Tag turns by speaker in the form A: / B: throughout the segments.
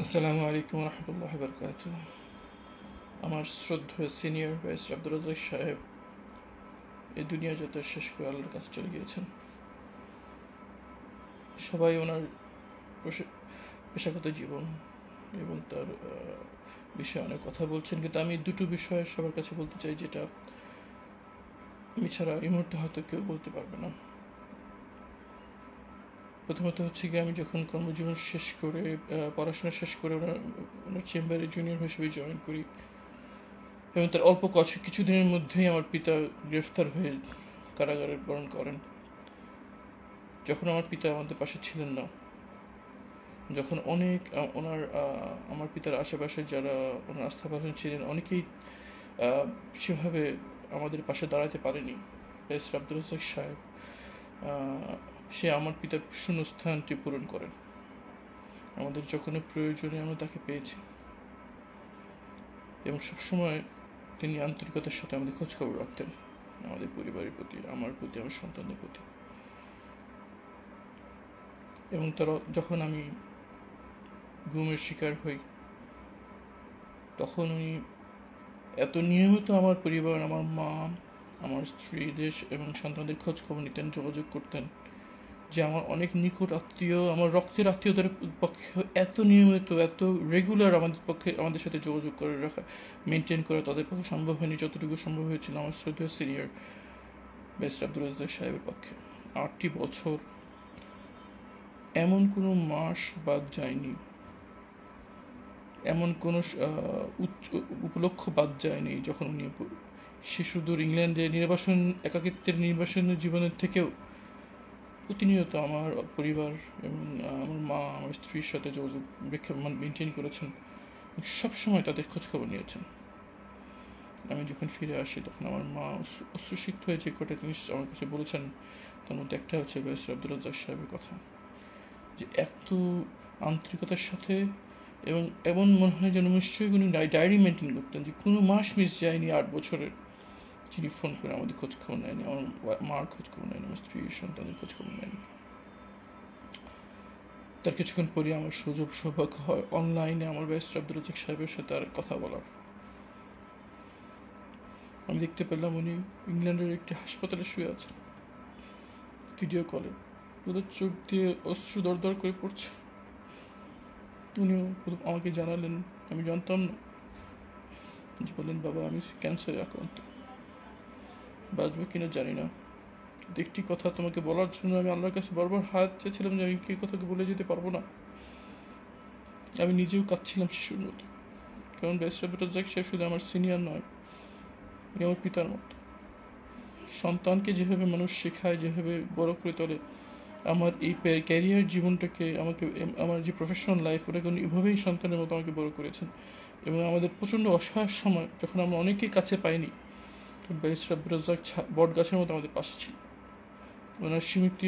A: আসসালামু আলাইকুম রহমতুল্লাহ বরকাত। আমার শ্রদ্ধেয় সিনিয়র ব্যারিস্টার আব্দুর রাজ্জাক সাহেব এই দুনিয়া যাত্রা শেষ করে আল্লাহর কাছে চলে গিয়েছেন। সবাই ওনার পেশাগত জীবন এবং তার বিষয়ে অনেক কথা বলছেন, কিন্তু আমি দুটো বিষয় সবার কাছে বলতে চাই, যেটা আমি ছাড়া এই মুহূর্তে হয়তো কেউ বলতে পারবে না। প্রথমত হচ্ছে গিয়ে, আমি যখন কর্মজীবন শেষ করে পড়াশোনা শেষ করে ওনার চেম্বারে জুনিয়র হিসেবে জয়েন করি, এবং তার অল্প কিছুদিনের মধ্যেই আমার পিতা গ্রেফতার হয়ে কারাগারে বরণ করেন। যখন আমার পিতা আমাদের পাশে ছিলেন না, যখন অনেক আমার পিতার আশেপাশে যারা ওনার আস্থাভাজন ছিলেন, অনেকেই সেভাবে আমাদের পাশে দাঁড়াতে পারেনি, ব্যারিস্টার আব্দুর রাজ্জাক সাহেব সে আমার পিতার শূন্যস্থানটি পূরণ করেন। আমাদের যখন প্রয়োজনে আমরা তাকে পেয়েছি, এবং সবসময় তিনি আন্তরিকতার সাথে আমাদের খোঁজখবর রাখতেন, আমাদের পরিবারের প্রতি, আমার প্রতি, আমার সন্তানদের প্রতি। এবং যখন আমি গুমের শিকার হই, তখন উনি এত নিয়মিত আমার পরিবার, আমার মা, আমার স্ত্রীদের এবং সন্তানদের খোঁজ খবর নিতেন, যোগাযোগ করতেন, যে আমার অনেক নিকট আত্মীয়, আমার রক্তের আত্মীয়দের পক্ষে এত নিয়মিত, এত রেগুলার আমাদের সাথে যোগাযোগ করে রাখা, মেনটেন করে তাদের পক্ষে সম্ভব হয়নি। যতটুকু সম্ভব হয়েছিল আমার শ্রদ্ধেয় সিনিয়র ব্যারিস্টার আব্দুর রাজ্জাক সাহেবের পক্ষে। 8টি বছর এমন কোনো মাস বাদ যায়নি, এমন কোনো উপলক্ষ বাদ যায়নি যখন উনি, সে সুদূর ইংল্যান্ডে একাকিত্বের নির্বাসন জীবনের থেকেও প্রতিনিয়ত আমার পরিবার এবং আমার মা, আমার স্ত্রীর সাথে যোগাযোগ মেনটেন করেছেন, সবসময় তাদের খোঁজখবর নিয়েছেন। আমি যখন ফিরে আসি, তখন আমার মা অশ্রুসিক্ত হয়ে যে কটা জিনিস আমার কাছে বলেছেন, তার মধ্যে একটা হচ্ছে ব্যারিস্টার আব্দুর রাজ্জাক সাহেবের কথা, যে এত আন্তরিকতার সাথে, এবং এমন মনে হয় যেন নিশ্চয়ই উনি ডায়েরি মেনটেন করতেন, যে কোনো মাস মিস যায়নি 8 বছরের, যিনি ফোন করে আমাদের খোঁজখবর নেয়নি, আমার মার খোঁজখবর নেয়নি, আমার স্ত্রীর সন্তানের খোঁজখবর নেয়নি। তার কিছুক্ষণ পরে আমার সৌভাগ্য হয় অনলাইনে আমার ব্যারিস্টার আব্দুর রাজ্জাক সাহেবের সাথে আর কথা বলার। আমি দেখতে পেলাম উনি ইংল্যান্ডের একটি হাসপাতালে শুয়ে আছেন, ভিডিও কলে। ওদের চোখ দিয়ে অশ্রু দরদর করে পড়ছে। উনিও আমাকে জানালেন, আমি জানতাম না, যে বললেন, বাবা আমি ক্যান্সারে আক্রান্ত, বাঁচবে কিনা জানি না, একটি কথা তোমাকে বলার জন্য আমি আল্লাহর কাছে বারবার হাত চেয়েছিলাম, যে আমি কি কথাকে বলে যেতে পারবো না। আমি নিজেও কাঁদছিলাম শিশুর মতো, কারণ ব্যারিস্টার আব্দুর রাজ্জাক সাহেব শুধু আমার সিনিয়র নয়, উনি আমার পিতার মতো। সন্তানকে যেভাবে মানুষ শেখায়, যেভাবে বড় করে তোলে, আমার এই ক্যারিয়ার জীবনটাকে, আমার যে প্রফেশনাল লাইফ, ওটাকে উনি এভাবেই সন্তানের মতো আমাকে বড় করেছেন। এবং আমাদের প্রচণ্ড অসহায় সময়, যখন আমরা অনেকেই কাছে পাইনি, ব্যারিস্টার আব্দুর রাজ্জাক বট গাছের মতো আমাদের পাশে ছিল। ওনার সীমিত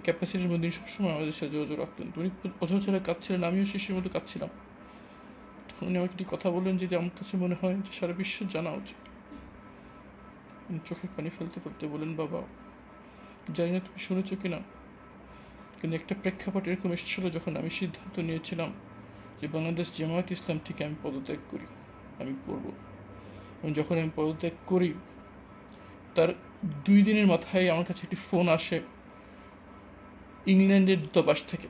A: ক্যাপাসিটির মধ্যে সবসময় আমাদের সাথে যোগাযোগ রাখতেন। উনি অঝরে কাঁদছিলেন, আমিও শিশুর মতো কাঁদছিলাম। তখন উনি আমাকে একটি কথা বললেন, যেটি আমার কাছে মনে হয় যে সারা বিশ্বের জানা উচিত। চোখের পানি ফেলতে ফেলতে বলেন, বাবা জানি না তুমি শুনেছো কিনা, কিন্তু একটা প্রেক্ষাপট এরকম এসেছিল, যখন আমি সিদ্ধান্ত নিয়েছিলাম যে বাংলাদেশ জামায়াত ইসলাম থেকে আমি পদত্যাগ করি, আমি করব। এবং যখন আমি পদত্যাগ করি, তার 2 দিনের মাথায় আমার কাছে একটি ফোন আসে ইংল্যান্ডের দূতাবাস থেকে।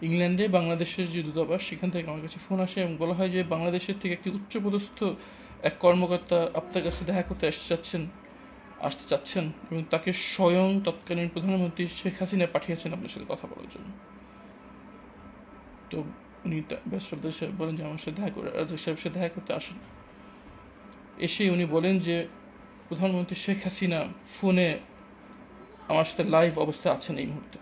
A: ইংল্যান্ডে বাংলাদেশের যে দূতাবাস, সেখান থেকে আমার কাছে ফোন আসে, এবং বলা হয় যে বাংলাদেশের থেকে একটি উচ্চপদস্থ এক কর্মকর্তা আপনার কাছে দেখা করতে আসতে চাচ্ছেন, এবং তাকে স্বয়ং তৎকালীন প্রধানমন্ত্রী শেখ হাসিনা পাঠিয়েছেন আপনার সাথে কথা বলার জন্য। তো উনি ব্যারিস্টার আব্দুর সাহেব বলেন যে আমার সাথে রাজ্জাক সাহেবের সাথে দেখা করতে আসেন। এসে উনি বলেন যে প্রধানমন্ত্রী শেখ হাসিনা ফোনে আমার সাথে লাইভ অবস্থায় আছেন এই মুহূর্তে,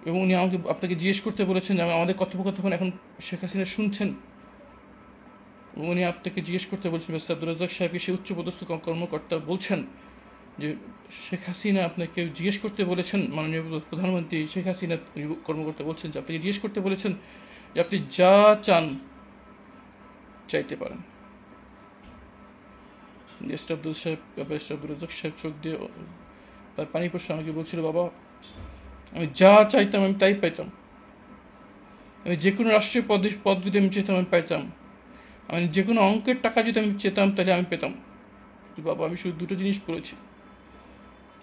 A: এবং উনি আপনাকে জিজ্ঞেস করতে বলেছেন যে আমাদের কথোপকথন এখন শেখ হাসিনা শুনছেন। উনি আপনাকে জিজ্ঞেস করতে বলছেন, ব্যারিস্টার আব্দুর রাজ্জাক সাহেবকে সে উচ্চপদস্থ কর্মকর্তা বলছেন যে শেখ হাসিনা আপনাকে জিজ্ঞেস করতে বলেছেন, মাননীয় প্রধানমন্ত্রী শেখ হাসিনা কর্মকর্তা বলছেন যে আপনাকে জিজ্ঞেস করতে বলেছেন যে আপনি যা চান চাইতে পারেন। ব্যারিস্টার আব্দুর রাজ্জাক সাহেব চোখ দিয়ে তার পানি পড়ছে, আমাকে বলছিল, বাবা আমি যা চাইতাম আমি তাই পাইতাম। আমি যে কোনো রাষ্ট্রীয় পদ যদি আমি চেতাম আমি পাইতাম। আমি যে কোনো অঙ্কের টাকা যদি আমি চেতাম তাহলে আমি পেতাম। বাবা, আমি শুধু দুটো জিনিস পড়েছি।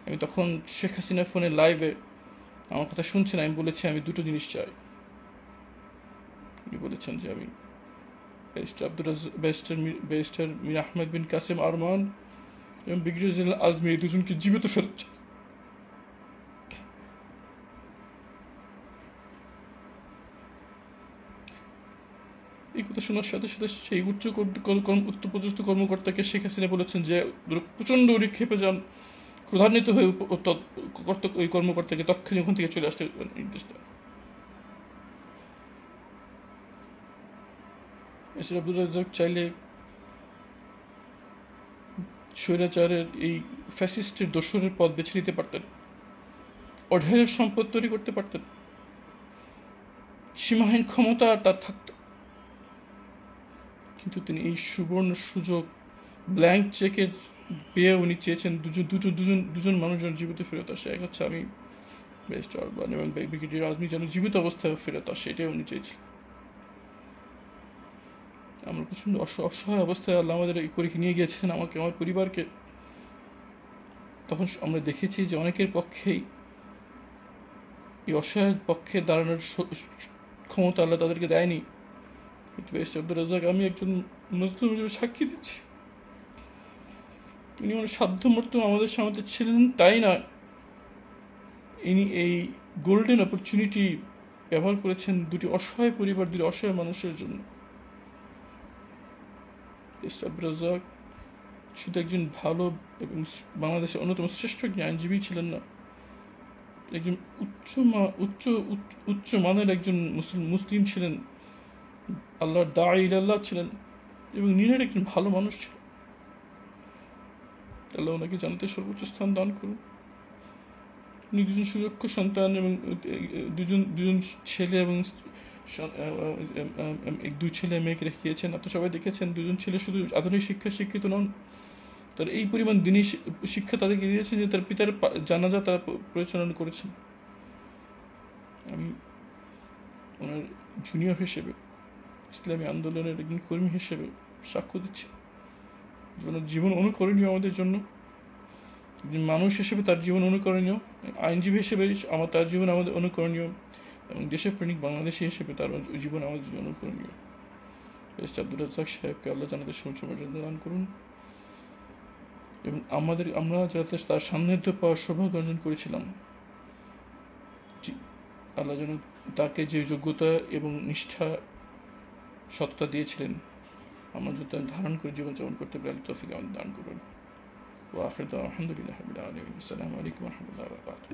A: আমি তখন শেখ হাসিনার ফোনে লাইভে আমার কথা শুনছেন, আমি বলেছি আমি দুটো জিনিস চাই। উনি বলেছেন যে আমি ব্যারিস্টার মীর আহমেদ বিন কাসেম আরমান এবং ব্রিগেডিয়ার জেনারেল আজমি এই দুজনকে জীবিত ফেরত চাই। এই কথা শোনার সাথে সাথে সেই উচ্চপদস্থ কর্মকর্তাকে শেখ হাসিনা বলেছেন যে প্রচণ্ড খেপে যান, ক্রোধান্বিত হয়ে ওই কর্মকর্তাকে তৎক্ষণাৎ ওখান থেকে চলে আসতে নির্দেশ দেন। এসে আব্দুল রাজ্জাক চাইলে স্বৈরাচারের এই ফ্যাসিস্টের দোসরের পথ বেছে নিতে পারতেন, অঢেলের সম্পদ তৈরি করতে পারতেন, সীমাহীন ক্ষমতা তার থাকত। কিন্তু তিনি এই সুবর্ণ সুযোগ ব্ল্যাঙ্ক চেকে পেয়ে উনি চেয়েছেন দুজন মানুষজন জীবিত ফেরত আসে। এক হচ্ছে আমি ব্যারিস্টার আরমান এবং ব্রিগেডিয়ার আজমি যেন জীবিত অবস্থায় ফেরত আসে, এটাই উনি চেয়েছিলেন। আমরা প্রচণ্ড অসহায় অবস্থায় আল্লাহ আমাদের এই পরীক্ষা নিয়ে গিয়েছিলেন, আমাকে, আমার পরিবারকে। তখন আমরা দেখেছি যে অনেকের পক্ষেই এই অসহায় পক্ষে দাঁড়ানোর ক্ষমতা আল্লাহ তাদেরকে দেয়নি। কিন্তু ব্যারিস্টার আব্দুল রাজ্জাক, আমি একজন মুসলিম হিসেবে সাক্ষী দিচ্ছি, ইনি অনেক সাধ্যমর্থ আমাদের সামনে ছিলেন। তাই না, ইনি এই গোল্ডেন অপরচুনিটি ব্যবহার করেছেন দুটি অসহায় পরিবার, দুটি অসহায় মানুষের জন্য। ব্যারিস্টার আব্দুল রাজ্জাক শুধু একজন ভালো এবং বাংলাদেশের অন্যতম শ্রেষ্ঠ একজন আইনজীবী ছিলেন না, একজন উচ্চ মানের একজন মুসলিম ছিলেন, আল্লাহর দাঈ ইলাল্লাহ ছিলেন এবং নিরেট একজন ভালো মানুষ ছিলেন। আল্লাহ ওনাকে জান্নাতে সর্বোচ্চ স্থান দান করুন। উনি দুজন সুযোগ্য সন্তান এবং দুজন ছেলে এবং দুই ছেলে মেয়েকে রেখে গিয়েছেন। আপনারা সবাই দেখেছেন, দুজন ছেলে শুধু আধুনিক শিক্ষায় শিক্ষিত নন, তার এই পরিমাণ দিনই শিক্ষা তাদেরকে দিয়েছেন যে তার পিতার জানাজা তারা পরিচালনা করেছেন। আমি ওনার জুনিয়র হিসেবে, ইসলামী আন্দোলনের একজন কর্মী হিসেবে সাক্ষ্য দিচ্ছি, ওনার জীবন অনুকরণীয় আমাদের জন্য। মানুষ হিসেবে তার জীবন অনুকরণীয়, আইনজীবী হিসেবে তার জীবন আমাদের অনুকরণীয়, এবং দেশপ্রেমিক বাংলাদেশী হিসেবে তার জীবন আমাদের জীবন অনুকরণীয়। ব্যারিস্টার আব্দুল রাজ্জাক সাহেবকে আল্লাহ জান্নাতে সর্বোচ্চ মর্যাদা দান করুন এবং আমরা যাতে তার সান্নিধ্য পাওয়ার সৌভাগ্য অর্জন করেছিলাম, আল্লাহ যেন তাকে যে যোগ্যতা এবং নিষ্ঠা সততা দিয়েছিলেন আমরা যদি ধারণ করে জীবনযাপন করতে পারি, তৌফিক আমাদের দান করুন। ওয়া আখির দাওয়ানা আলহামদুলিল্লাহি রাব্বিল আলামিন। আসসালামু আলাইকুম ওয়া রাহমাতুল্লাহি ওয়া বারাকাতুহু।